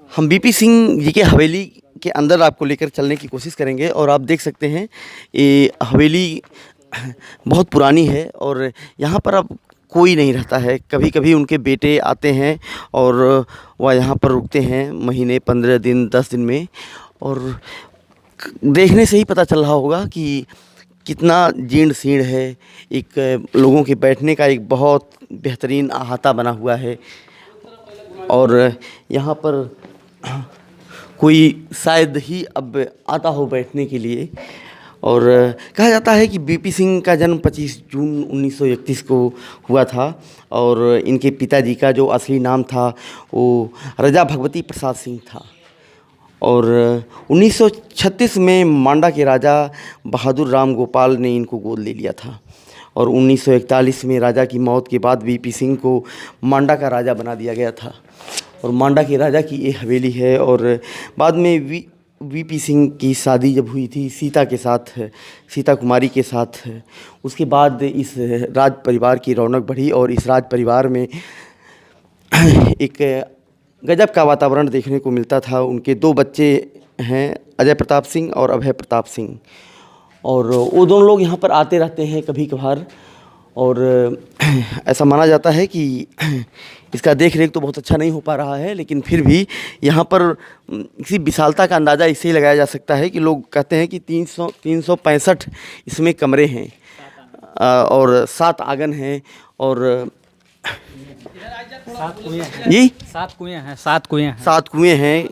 हम बीपी सिंह जी के हवेली के अंदर आपको लेकर चलने की कोशिश करेंगे और आप देख सकते हैं ये हवेली बहुत पुरानी है और यहाँ पर अब कोई नहीं रहता है। कभी कभी उनके बेटे आते हैं और वह यहाँ पर रुकते हैं महीने 15 दिन 10 दिन में। और देखने से ही पता चल रहा होगा कि कितना जीर्ण शीर्ण है। एक लोगों के बैठने का एक बहुत बेहतरीन अहाता बना हुआ है और यहाँ पर कोई शायद ही अब आता हो बैठने के लिए। और कहा जाता है कि बीपी सिंह का जन्म 25 जून 1931 को हुआ था और इनके पिताजी का जो असली नाम था वो रजा भगवती प्रसाद सिंह था। और 1936 में मांडा के राजा बहादुर राम गोपाल ने इनको गोद ले लिया था और 1941 में राजा की मौत के बाद बीपी सिंह को मांडा का राजा बना दिया गया था और मांडा के राजा की ये हवेली है। और बाद में वीपी सिंह की शादी जब हुई थी सीता के साथ, सीता कुमारी के साथ, उसके बाद इस राज परिवार की रौनक बढ़ी और इस राज परिवार में एक गजब का वातावरण देखने को मिलता था। उनके 2 बच्चे हैं, अजय प्रताप सिंह और अभय प्रताप सिंह, और वो दोनों लोग यहाँ पर आते रहते हैं कभी कभार। और ऐसा माना जाता है कि इसका देख रेख तो बहुत अच्छा नहीं हो पा रहा है, लेकिन फिर भी यहाँ पर इसी विशालता का अंदाज़ा इससे ही लगाया जा सकता है कि लोग कहते हैं कि 365 इसमें कमरे हैं और 7 आंगन हैं और 7 कुएं हैं जी 7 कुएं हैं 7 कुएं हैं 7 कुएं हैं,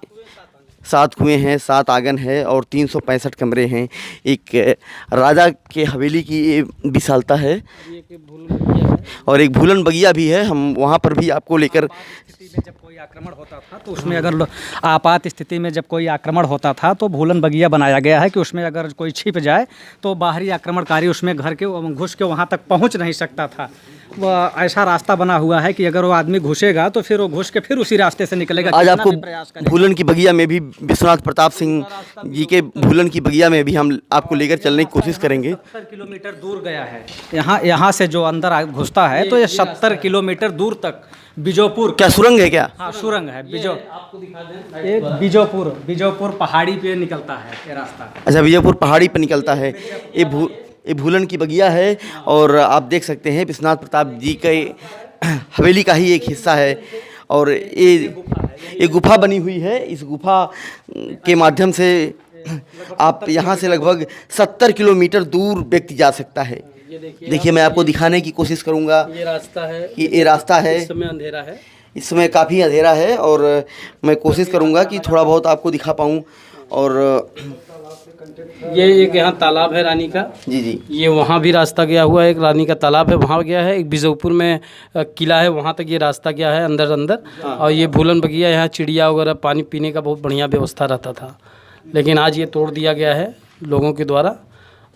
7 कुएं हैं, 7 आंगन है और 365 कमरे हैं। एक राजा के हवेली की ये विशालता है और एक भूलन बगिया भी है। हम वहाँ पर भी आपको लेकर स्थिति में जब कोई आक्रमण होता था तो उसमें अगर आपात स्थिति में जब कोई आक्रमण होता था तो भूलन बगिया बनाया गया है कि उसमें अगर कोई छिप जाए तो बाहरी आक्रमणकारी उसमें घर के घुस के वहाँ तक पहुँच नहीं सकता था। वह ऐसा रास्ता बना हुआ है कि अगर वो आदमी घुसेगा तो फिर वो घुस के फिर उसी रास्ते से निकलेगा। आज आपको भूलन की बगिया में भी विश्वनाथ प्रताप सिंह जी के भूलन की बगिया में भी हम आपको लेकर चलने की कोशिश करेंगे। 70 किलोमीटर दूर गया है यहाँ से जो अंदर घुसता है तो ये 70 किलोमीटर दूर तक बीजोपुर। क्या सुरंग है क्या? हाँ सुरंग है। बीजोपुर पहाड़ी पे निकलता है ये रास्ता। अच्छा, बीजोपुर पहाड़ी पर निकलता है। ये भूलन की बगिया है और आप देख सकते हैं विश्वनाथ प्रताप जी के हवेली का ही एक हिस्सा है और ये गुफा बनी हुई है। इस गुफा के माध्यम से आप यहाँ से लगभग 70 किलोमीटर दूर व्यक्ति जा सकता है। देखिए मैं आपको दिखाने की कोशिश करूँगा। ये रास्ता है कि ये रास्ता है। इस समय अंधेरा है, इस समय काफ़ी अंधेरा है और मैं कोशिश करूँगा कि थोड़ा बहुत आपको दिखा पाऊँ। और ये एक यहाँ तालाब है रानी का। जी ये वहाँ भी रास्ता गया हुआ है, एक रानी का तालाब है वहाँ गया है। एक बीजोपुर में किला है वहाँ तक ये रास्ता गया है अंदर। और ये भूलन बगिया, यहाँ चिड़िया वगैरह पानी पीने का बहुत बढ़िया व्यवस्था रहता था, लेकिन आज ये तोड़ दिया गया है लोगों के द्वारा।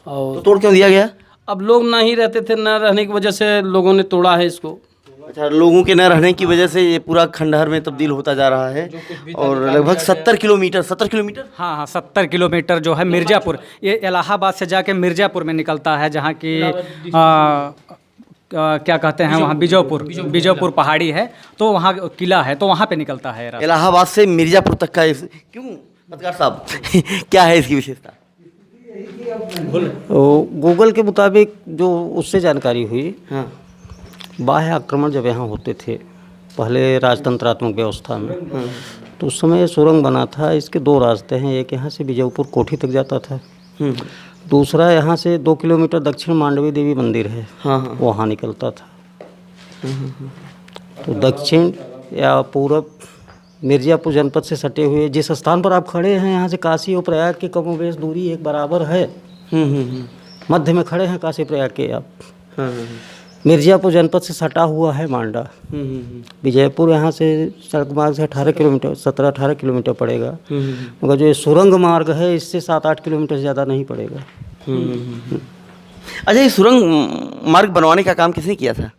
और तो तोड़ क्यों दिया गया? अब लोग ना ही रहते थे, ना रहने की वजह से लोगों ने तोड़ा है इसको। अच्छा, लोगों के न रहने की वजह से ये पूरा खंडहर में तब्दील होता जा रहा है। और लगभग 70 किलोमीटर हाँ 70 किलोमीटर जो है मिर्ज़ापुर, ये इलाहाबाद से जाके मिर्ज़ापुर में निकलता है, जहाँ की क्या कहते हैं वहाँ बीजोपुर पहाड़ी है तो वहाँ किला है तो वहाँ पे निकलता है रास्ता। इलाहाबाद से मिर्ज़ापुर तक का क्यों पत्रकार साहब क्या है इसकी विशेषता? गूगल के मुताबिक जो उससे जानकारी हुई, हाँ, बाह्य आक्रमण जब यहाँ होते थे पहले राजतंत्रात्मक व्यवस्था में, तो उस समय सुरंग बना था। इसके 2 रास्ते हैं, एक यहाँ से बीजापुर कोठी तक जाता था, दूसरा यहाँ से 2 किलोमीटर दक्षिण मांडवी देवी मंदिर है, हाँ, वहाँ निकलता था। तो दक्षिण या पूरब मिर्ज़ापुर जनपद से सटे हुए जिस स्थान पर आप खड़े हैं, यहाँ से काशी और प्रयाग की कमोबेश दूरी एक बराबर है। मध्य में खड़े हैं काशी प्रयाग के आप। मिर्ज़ापुर जनपद से सटा हुआ है मांडा। विजयपुर यहाँ से सड़क मार्ग से 17-18 किलोमीटर पड़ेगा, मगर जो ये सुरंग मार्ग है इससे 7-8 किलोमीटर से ज़्यादा नहीं पड़ेगा। अच्छा, ये सुरंग मार्ग बनवाने का काम किसने किया था?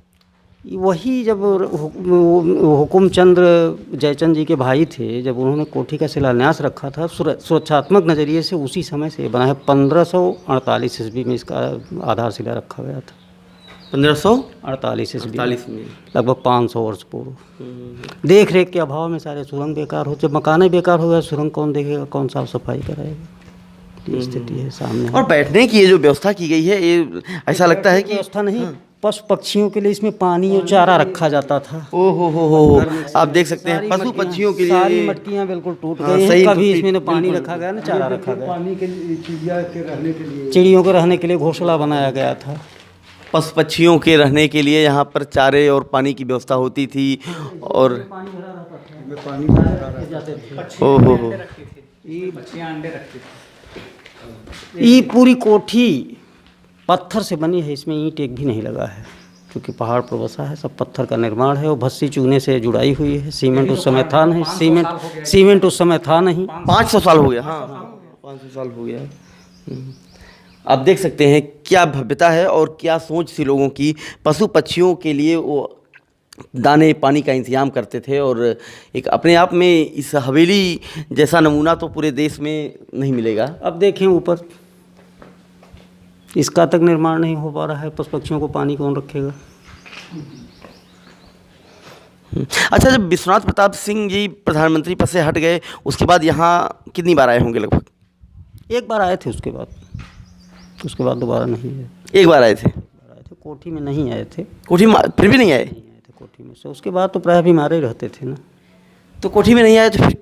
वही जब हुकुम चंद्र जयचंद जी के भाई थे, जब उन्होंने कोठी का शिलान्यास रखा था सुरक्षात्मक नज़रिए से, उसी समय से बना है। 1548 ईस्वी में इसका आधारशिला रखा गया था। 1548 ईस्वी, 48 में। लगभग 500 वर्ष पूर्व। देख रेख के अभाव में सारे सुरंग बेकार हो, जब मकान बेकार हो गया सुरंग कौन देखेगा, कौन साफ सफाई कराएगा, ये स्थिति है सामने। और बैठने की ये जो व्यवस्था की गई है, ये ऐसा लगता है कि व्यवस्था नहीं, पशु पक्षियों के लिए इसमें पानी और चारा रखा जाता था। ओ हो, आप देख सकते हैं पशु पक्षियों के लिए सारी मटकियाँ बिल्कुल टूट हाँ, गई सही हैं, कभी टूटी, इसमें न पानी बिल्कुल। रखा गया न चारा रखा गया। पानी के लिए चिड़ियों के रहने के लिए घोंसला बनाया गया था। पशु पक्षियों के रहने के लिए यहाँ पर चारे और पानी की व्यवस्था होती थी। और ओ हो, ये पूरी कोठी पत्थर से बनी है, इसमें ईंट एक भी नहीं लगा है, क्योंकि पहाड़ पर बसा है, सब पत्थर का निर्माण है और भस्सी चूने से जुड़ाई हुई है। सीमेंट उस समय था नहीं, सीमेंट उस समय था नहीं। 500 साल हो गया। हाँ, 500 साल हो गया। आप देख सकते हैं क्या भव्यता है और क्या सोच थी लोगों की। पशु पक्षियों के लिए वो दाने पानी का इंतजाम करते थे, और एक अपने आप में इस हवेली जैसा नमूना तो पूरे देश में नहीं मिलेगा। अब देखें ऊपर, इसका तक निर्माण नहीं हो पा रहा है, पशु पक्षियों को पानी कौन रखेगा। अच्छा, जब विश्वनाथ प्रताप सिंह जी प्रधानमंत्री पद से हट गए, उसके बाद यहाँ कितनी बार आए होंगे? लगभग एक बार आए थे, उसके बाद दोबारा नहीं आए। एक बार आए थे। कोठी में नहीं आए थे। कोठी में फिर भी नहीं आए? कोठी में से उसके बाद तो प्राय बीमार ही रहते थे ना। तो कोठी में नहीं आए तो फिर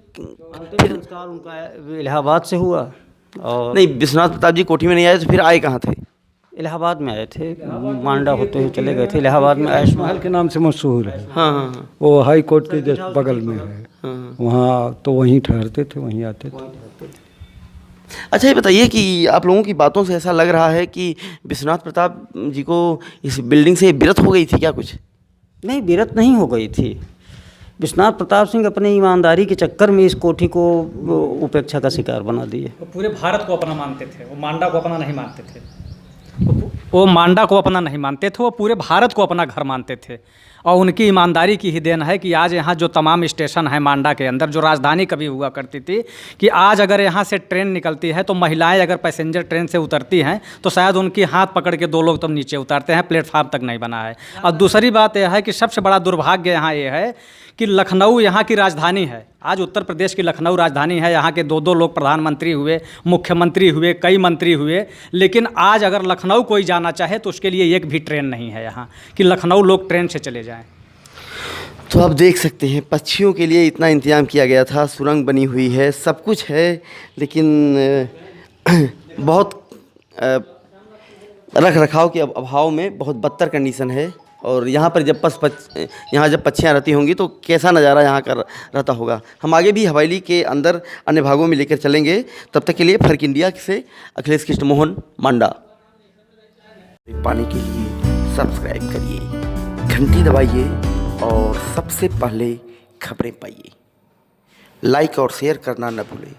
संस्कार उनका इलाहाबाद से हुआ। और नहीं, विश्वनाथ प्रताप जी कोठी में नहीं आए तो फिर आए कहाँ थे? इलाहाबाद में आए थे, मांडा होते हुए चले गए थे। इलाहाबाद में ऐश महल के नाम से मशहूर है। हाँ। वो हाई कोर्ट के जस्ट बगल में है। वहाँ तो वहीं ठहरते थे, वहीं आते थे। अच्छा, ये बताइए कि आप लोगों की बातों से ऐसा लग रहा है कि विश्वनाथ प्रताप जी को इस बिल्डिंग से बिरत हो गई थी क्या कुछ? नहीं, बिरत नहीं हो गई थी। विश्वनाथ प्रताप सिंह अपने ईमानदारी के चक्कर में इस कोठी को उपेक्षा का शिकार बना दिए। वो पूरे भारत को अपना मानते थे, वो मांडा को अपना नहीं मानते थे। वो मांडा को अपना नहीं मानते थे, वो पूरे भारत को अपना घर मानते थे। और उनकी ईमानदारी की ही देन है कि आज यहाँ जो तमाम स्टेशन है मांडा के अंदर, जो राजधानी कभी हुआ करती थी, कि आज अगर यहाँ से ट्रेन निकलती है तो महिलाएं अगर पैसेंजर ट्रेन से उतरती हैं तो शायद उनकी हाथ पकड़ के 2 लोग तब नीचे उतारते हैं, प्लेटफार्म तक नहीं बना है। और दूसरी बात यह है कि सबसे बड़ा दुर्भाग्य यहाँ ये है कि लखनऊ यहाँ की राजधानी है। आज उत्तर प्रदेश की लखनऊ राजधानी है, यहाँ के 2-2 लोग प्रधानमंत्री हुए, मुख्यमंत्री हुए, कई मंत्री हुए, लेकिन आज अगर लखनऊ कोई जाना चाहे तो उसके लिए एक भी ट्रेन नहीं है यहाँ कि लखनऊ लोग ट्रेन से चले जाएं। तो आप देख सकते हैं पक्षियों के लिए इतना इंतजाम किया गया था, सुरंग बनी हुई है, सब कुछ है, लेकिन बहुत रख रखाव के अभाव में बहुत बदतर कंडीशन है। और यहाँ पर जब जब पक्षियाँ रहती होंगी तो कैसा नज़ारा यहाँ का रहता होगा। हम आगे भी हवेली के अंदर अन्य भागों में लेकर चलेंगे। तब तक के लिए फर्क इंडिया से अखिलेश कृष्ण मोहन, मांडा। पाने के लिए सब्सक्राइब करिए, घंटी दबाइए और सबसे पहले खबरें पाइए। लाइक और शेयर करना न भूलें।